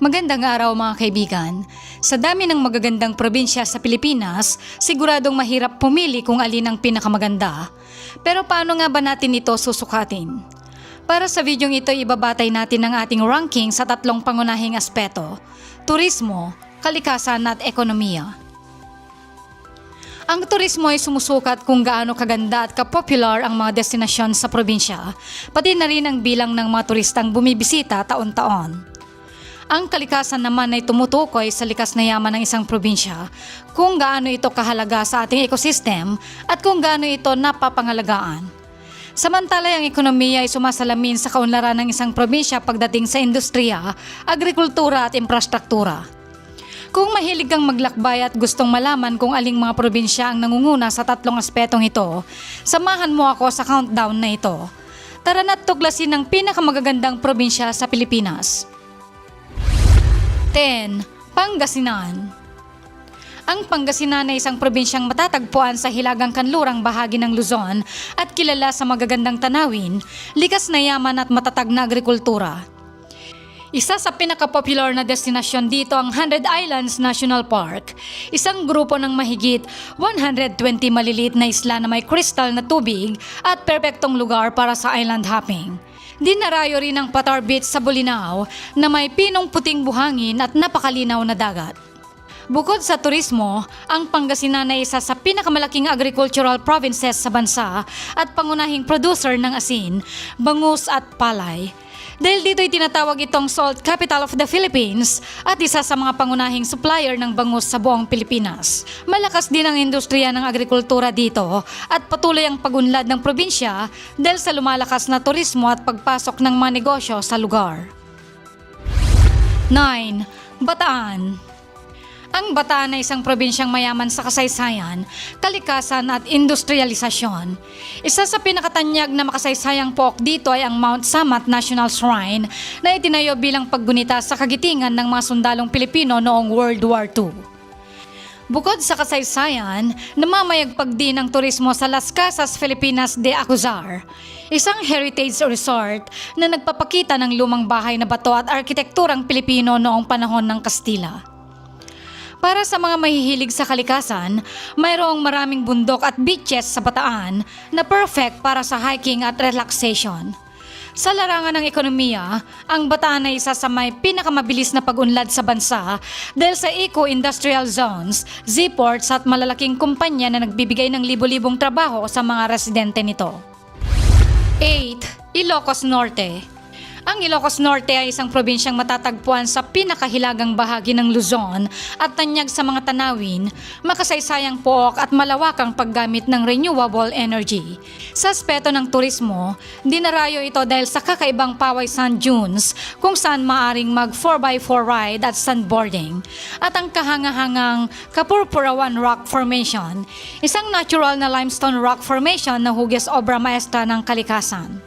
Magandang araw mga kaibigan. Sa dami ng magagandang probinsya sa Pilipinas, siguradong mahirap pumili kung alin ang pinakamaganda. Pero paano nga ba natin ito susukatin? Para sa videong ito, ibabatay natin ang ating ranking sa tatlong pangunahing aspeto: turismo, kalikasan at ekonomiya. Ang turismo ay sumusukat kung gaano kaganda at kapopular ang mga destinasyon sa probinsya, pati na rin ang bilang ng mga turistang bumibisita taon-taon. Ang kalikasan naman ay tumutukoy sa likas na yaman ng isang probinsya, kung gaano ito kahalaga sa ating ecosystem at kung gaano ito napapangalagaan. Samantala, ang ekonomiya ay sumasalamin sa kaunlaran ng isang probinsya pagdating sa industriya, agrikultura at infrastruktura. Kung mahilig kang maglakbay at gustong malaman kung aling mga probinsya ang nangunguna sa tatlong aspetong ito, samahan mo ako sa countdown na ito. Tara na't tuklasin ang pinakamagagandang probinsya sa Pilipinas. 10. Pangasinan. Ang Pangasinan ay isang probinsyang matatagpuan sa hilagang kanlurang bahagi ng Luzon at kilala sa magagandang tanawin, likas na yaman at matatag na agrikultura. Isa sa pinaka-popular na destinasyon dito ang 100 Islands National Park, isang grupo ng mahigit 120 maliliit na isla na may kristal na tubig at perpektong lugar para sa island hopping. Dinarayo rin ang Patar Beach sa Bolinao na may pinong puting buhangin at napakalinaw na dagat. Bukod sa turismo, ang Pangasinan ay isa sa pinakamalaking agricultural provinces sa bansa at pangunahing producer ng asin, bangus at palay. Dahil dito'y tinatawag itong Salt Capital of the Philippines at isa sa mga pangunahing supplier ng bangus sa buong Pilipinas. Malakas din ang industriya ng agrikultura dito at patuloy ang pagunlad ng probinsya dahil sa lumalakas na turismo at pagpasok ng mga negosyo sa lugar. 9. Bataan. Ang Bataan ay isang probinsyang mayaman sa kasaysayan, kalikasan at industrialisasyon. Isa sa pinakatanyag na makasaysayang pook dito ay ang Mount Samat National Shrine na itinayo bilang paggunita sa kagitingan ng mga sundalong Pilipino noong World War II. Bukod sa kasaysayan, namamayagpag din ang turismo sa Las Casas Filipinas de Acuzar, isang heritage resort na nagpapakita ng lumang bahay na bato at arkitekturang Pilipino noong panahon ng Kastila. Para sa mga mahihilig sa kalikasan, mayroong maraming bundok at beaches sa Bataan na perfect para sa hiking at relaxation. Sa larangan ng ekonomiya, ang Bataan ay isa sa may pinakamabilis na pag-unlad sa bansa dahil sa eco-industrial zones, seaports at malalaking kumpanya na nagbibigay ng libo-libong trabaho sa mga residente nito. 8. Ilocos Norte. Ang Ilocos Norte ay isang probinsyang matatagpuan sa pinakahilagang bahagi ng Luzon at tanyag sa mga tanawin, makasaysayang pook at malawakang paggamit ng renewable energy. Sa aspeto ng turismo, dinarayo ito dahil sa kakaibang Paway Sand Dunes kung saan maaring mag 4x4 ride at sandboarding, at ang kahangahangang Kapurpurawan Rock Formation, isang natural na limestone rock formation na hugis obra maestra ng kalikasan.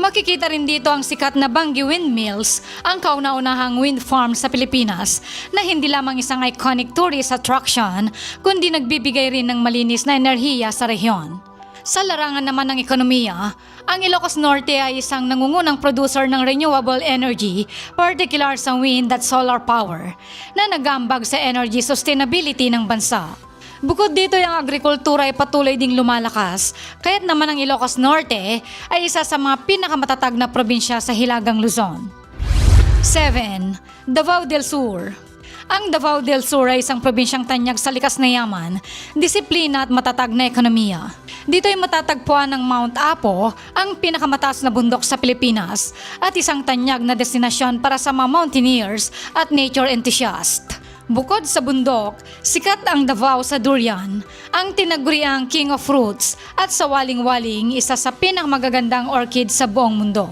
Makikita rin dito ang sikat na Bangi Windmills, ang kauna-unahang wind farm sa Pilipinas na hindi lamang isang iconic tourist attraction kundi nagbibigay rin ng malinis na enerhiya sa rehiyon. Sa larangan naman ng ekonomiya, ang Ilocos Norte ay isang nangungunang producer ng renewable energy, particular sa wind at solar power, na nag-aambag sa energy sustainability ng bansa. Bukod dito, ang agrikultura ay patuloy ding lumalakas, kaya't naman ang Ilocos Norte ay isa sa mga pinakamatatag na probinsya sa Hilagang Luzon. 7. Davao del Sur. Ang Davao del Sur ay isang probinsyang tanyag sa likas na yaman, disiplina at matatag na ekonomiya. Dito ay matatagpuan ang Mount Apo, ang pinakamataas na bundok sa Pilipinas, at isang tanyag na destinasyon para sa mga mountaineers at nature enthusiast. Bukod sa bundok, sikat ang Davao sa durian, ang tinaguriang King of Fruits, at sa waling-waling, isa sa pinakamagagandang orchid sa buong mundo.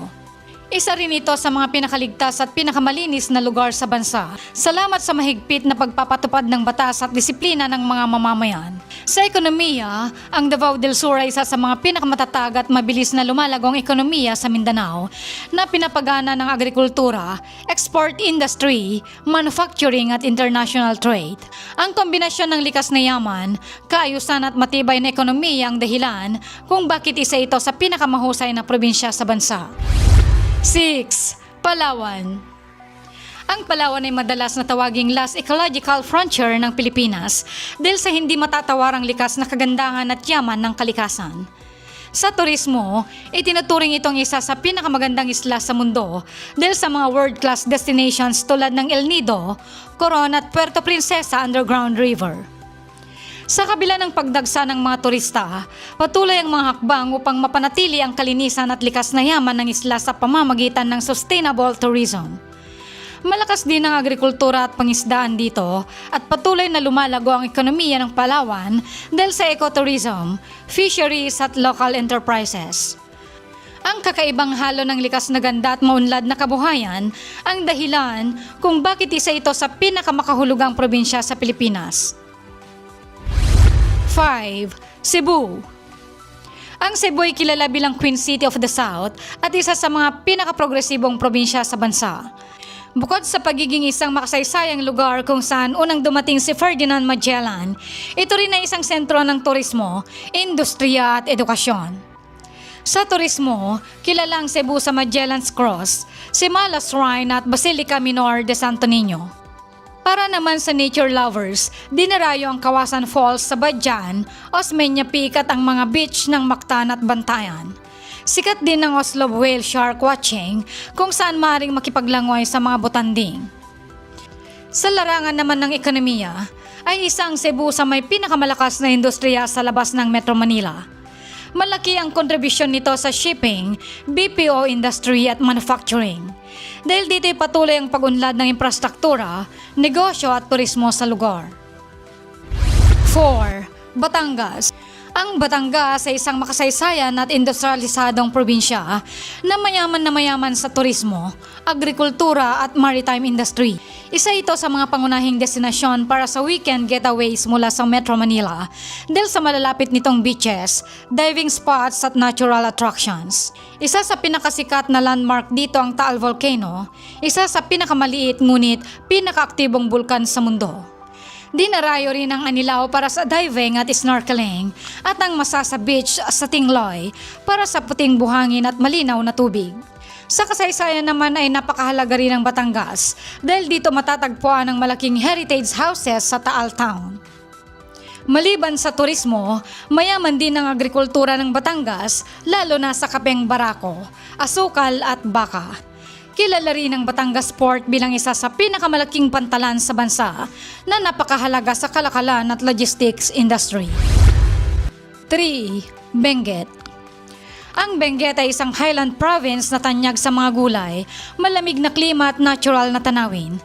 Isa rin ito sa mga pinakaligtas at pinakamalinis na lugar sa bansa. Salamat sa mahigpit na pagpapatupad ng batas at disiplina ng mga mamamayan. Sa ekonomiya, ang Davao del Sur ay isa sa mga pinakamatatag at mabilis na lumalagong ekonomiya sa Mindanao na pinapagana ng agrikultura, export industry, manufacturing at international trade. Ang kombinasyon ng likas na yaman, kaayusan at matibay na ekonomiya ang dahilan kung bakit isa ito sa pinakamahusay na probinsya sa bansa. 6. Palawan. Ang Palawan ay madalas na tawaging last ecological frontier ng Pilipinas dahil sa hindi matatawarang likas na kagandahan at yaman ng kalikasan. Sa turismo, itinuturing itong isa sa pinakamagandang isla sa mundo dahil sa mga world-class destinations tulad ng El Nido, Coron at Puerto Princesa Underground River. Sa kabila ng pagdagsa ng mga turista, patuloy ang mga hakbang upang mapanatili ang kalinisan at likas na yaman ng isla sa pamamagitan ng sustainable tourism. Malakas din ang agrikultura at pangisdaan dito at patuloy na lumalago ang ekonomiya ng Palawan dahil sa ecotourism, fisheries at local enterprises. Ang kakaibang halo ng likas na ganda at maunlad na kabuhayan ang dahilan kung bakit isa ito sa pinakamakahulugang probinsya sa Pilipinas. 5. Cebu. Ang Cebu ay kilala bilang Queen City of the South at isa sa mga pinakaprogresibong probinsya sa bansa. Bukod sa pagiging isang makasaysayang lugar kung saan unang dumating si Ferdinand Magellan, ito rin ay isang sentro ng turismo, industriya at edukasyon. Sa turismo, kilala ang Cebu sa Magellan's Cross, Simala Shrine at Basilica Minor de Santo Niño. Para naman sa nature lovers, dinarayo ang Kawasan Falls sa Badyan, Osmeña Peak at ang mga beach ng Mactan at Bantayan. Sikat din ang Oslo Whale Shark Watching kung saan maaaring makipaglangoy sa mga botanding. Sa larangan naman ng ekonomiya, ay isang Cebu sa may pinakamalakas na industriya sa labas ng Metro Manila. Malaki ang kontribusyon nito sa shipping, BPO industry at manufacturing. Dahil dito'y patuloy ang pag-unlad ng infrastruktura, negosyo at turismo sa lugar. 4. Batangas. Ang Batangas ay isang makasaysayan at industrialisadong probinsya na mayaman sa turismo, agrikultura at maritime industry. Isa ito sa mga pangunahing destinasyon para sa weekend getaways mula sa Metro Manila dahil sa malalapit nitong beaches, diving spots at natural attractions. Isa sa pinakasikat na landmark dito ang Taal Volcano, isa sa pinakamaliit ngunit pinakaaktibong bulkan sa mundo. Dinarayo rin ang Anilao para sa diving at snorkeling at ang Masasa Beach sa Tingloy para sa puting buhangin at malinaw na tubig. Sa kasaysayan naman ay napakahalaga rin ng Batangas dahil dito matatagpuan ang malaking heritage houses sa Taal Town. Maliban sa turismo, mayaman din ang agrikultura ng Batangas lalo na sa kapeng barako, asukal at baka. Kilala rin ang Batangas Port bilang isa sa pinakamalaking pantalan sa bansa na napakahalaga sa kalakalan at logistics industry. 3. Benguet. Ang Benguet ay isang highland province na tanyag sa mga gulay, malamig na klima at natural na tanawin.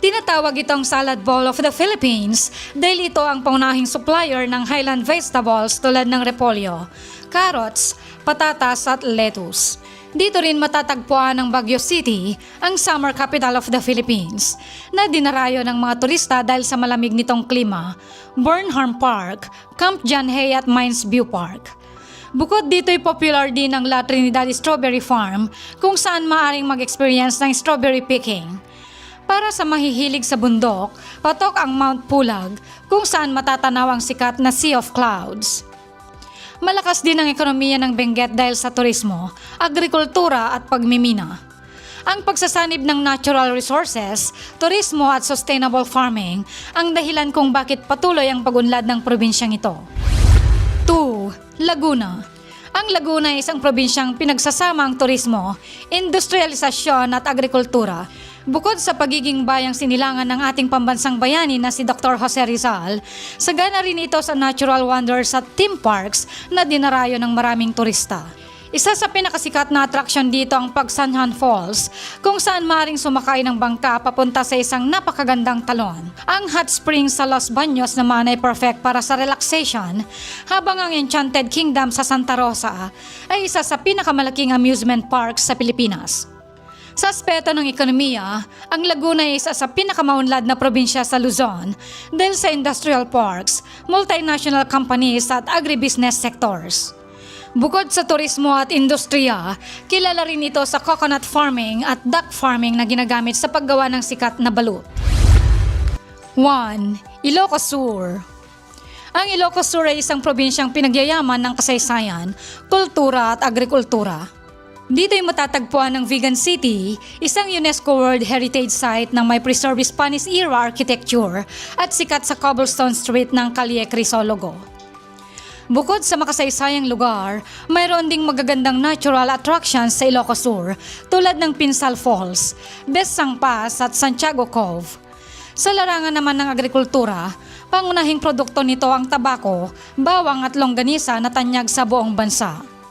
Tinatawag itong salad bowl of the Philippines dahil ito ang paunahing supplier ng highland vegetables tulad ng repolyo, carrots, patatas at lettuce. Dito rin matatagpuan ang Baguio City, ang summer capital of the Philippines, na dinarayo ng mga turista dahil sa malamig nitong klima, Burnham Park, Camp John Hay at Mines View Park. Bukod dito'y popular din ang La Trinidad Strawberry Farm kung saan maaaring mag-experience ng strawberry picking. Para sa mahihilig sa bundok, patok ang Mount Pulag kung saan matatanaw ang sikat na Sea of Clouds. Malakas din ang ekonomiya ng Benguet dahil sa turismo, agrikultura at pagmimina. Ang pagsasanib ng natural resources, turismo at sustainable farming ang dahilan kung bakit patuloy ang pag-unlad ng probinsyang ito. 2. Laguna. Ang Laguna ay isang probinsyang pinagsasama ang turismo, industrialisasyon at agrikultura. Bukod sa pagiging bayang sinilangan ng ating pambansang bayani na si Dr. Jose Rizal, sagana rin ito sa natural wonders at theme parks na dinarayo ng maraming turista. Isa sa pinakasikat na atraksyon dito ang Pagsanhan Falls, kung saan maaaring sumakay ng bangka papunta sa isang napakagandang talon. Ang hot springs sa Los Baños naman ay perfect para sa relaxation, habang ang Enchanted Kingdom sa Santa Rosa ay isa sa pinakamalaking amusement parks sa Pilipinas. Sa aspeto ng ekonomiya, ang Laguna ay isa sa pinakamaunlad na probinsya sa Luzon dahil sa industrial parks, multinational companies at agribusiness sectors. Bukod sa turismo at industriya, kilala rin ito sa coconut farming at duck farming na ginagamit sa paggawa ng sikat na balut. 1. Ilocos Sur. Ang Ilocos Sur ay isang probinsyang pinagyayaman ng kasaysayan, kultura at agrikultura. Dito'y matatagpuan ng Vigan City, isang UNESCO World Heritage Site ng may preserved Spanish-era architecture at sikat sa cobblestone street ng Calle Crisologo. Bukod sa makasaysayang lugar, mayroon ding magagandang natural attractions sa Ilocos Sur tulad ng Pinsal Falls, Besang Pass at Santiago Cove. Sa larangan naman ng agrikultura, pangunahing produkto nito ang tabako, bawang at longganisa na tanyag sa buong bansa.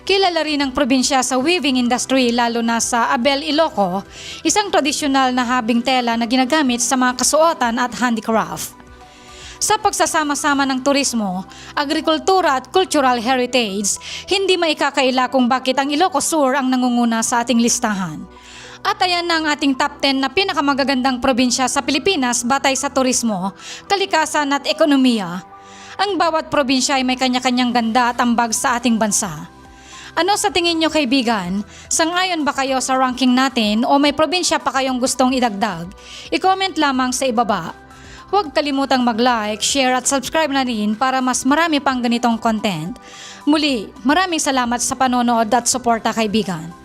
Kilala rin ang probinsya sa weaving industry lalo na sa Abel, Iloco, isang tradisyonal na habing tela na ginagamit sa mga kasuotan at handicraft. Sa pagsasama-sama ng turismo, agrikultura at cultural heritage, hindi maikakaila kung bakit ang Ilocos Sur ang nangunguna sa ating listahan. At ayan na ang ating top 10 na pinakamagagandang probinsya sa Pilipinas batay sa turismo, kalikasan at ekonomiya. Ang bawat probinsya ay may kanya-kanyang ganda at ambag sa ating bansa. Ano sa tingin nyo kaibigan? Sangayon ba kayo sa ranking natin o may probinsya pa kayong gustong idagdag? I-comment lamang sa ibaba. Huwag kalimutang mag-like, share at subscribe na rin para mas marami pang ganitong content. Muli, maraming salamat sa panonood at suporta kaibigan.